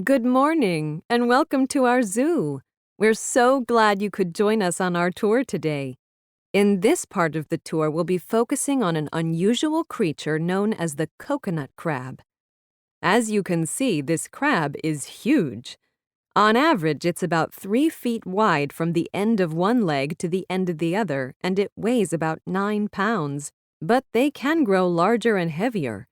Good morning, and welcome to our zoo. We're so glad you could join us on our tour today. In this part of the tour, we'll be focusing on an unusual creature known as the coconut crab. As you can see, this crab is huge. On average, it's about 3 feet wide from the end of one leg to the end of the other, and it weighs about 9 pounds. But they can grow larger and heavier.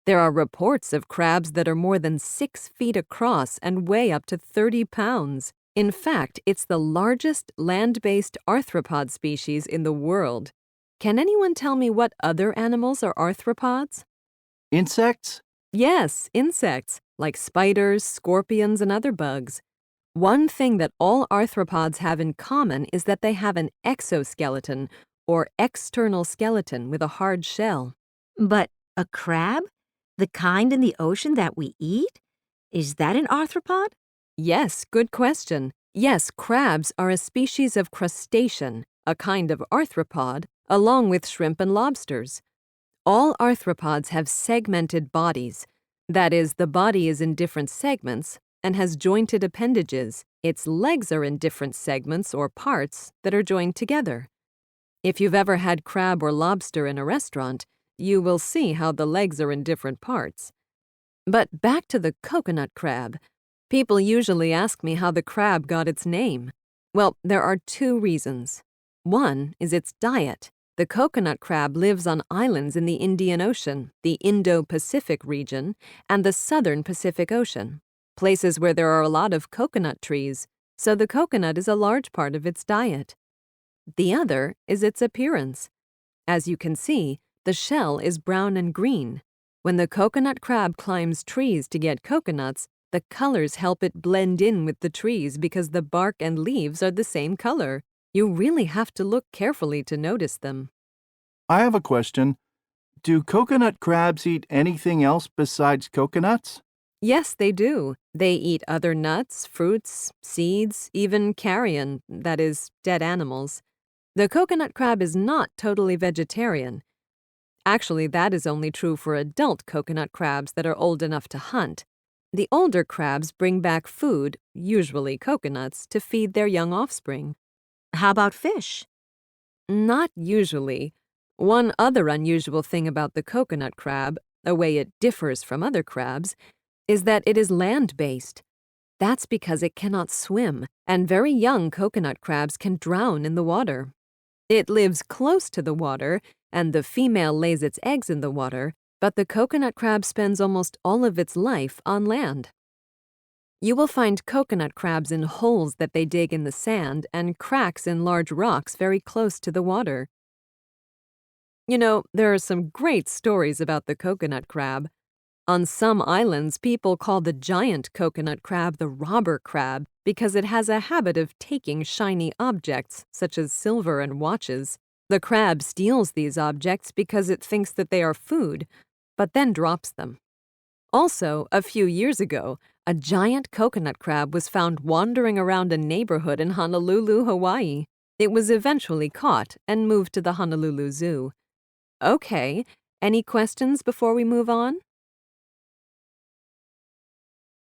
There are reports of crabs that are more than 6 feet across and weigh up to 30 pounds. In fact, it's the largest land-based arthropod species in the world. Can anyone tell me what other animals are arthropods? Insects? Yes, insects, like spiders, scorpions, and other bugs. One thing that all arthropods have in common is that they have an exoskeleton, or external skeleton with a hard shell. But a crab? The kind in the ocean that we eat? Is that an arthropod? Yes, good question. Yes, crabs are a species of crustacean, a kind of arthropod, along with shrimp and lobsters. All arthropods have segmented bodies. That is, the body is in different segments and has jointed appendages. Its legs are in different segments or parts that are joined together. If you've ever had crab or lobster in a restaurant, you will see how the legs are in different parts. But back to the coconut crab. People usually ask me how the crab got its name. Well, there are 2 reasons. One is its diet. The coconut crab lives on islands in the Indian Ocean, the Indo-Pacific region, and the Southern Pacific Ocean, places where there are a lot of coconut trees, so the coconut is a large part of its diet. The other is its appearance. As you can see, the shell is brown and green. When the coconut crab climbs trees to get coconuts, the colors help it blend in with the trees because the bark and leaves are the same color. You really have to look carefully to notice them. I have a question. Do coconut crabs eat anything else besides coconuts? Yes, they do. They eat other nuts, fruits, seeds, even carrion, that is, dead animals. The coconut crab is not totally vegetarian. Actually, that is only true for adult coconut crabs that are old enough to hunt. The older crabs bring back food, usually coconuts, to feed their young offspring. How about fish? Not usually. One other unusual thing about the coconut crab, a way it differs from other crabs, is that it is land-based. That's because it cannot swim, and very young coconut crabs can drown in the water. It lives close to the water, and the female lays its eggs in the water, but the coconut crab spends almost all of its life on land. You will find coconut crabs in holes that they dig in the sand and cracks in large rocks very close to the water. You know, there are some great stories about the coconut crab. On some islands, people call the giant coconut crab the robber crab because it has a habit of taking shiny objects, such as silver and watches. The crab steals these objects because it thinks that they are food, but then drops them. Also, a few years ago, a giant coconut crab was found wandering around a neighborhood in Honolulu, Hawaii. It was eventually caught and moved to the Honolulu Zoo. Okay, any questions before we move on?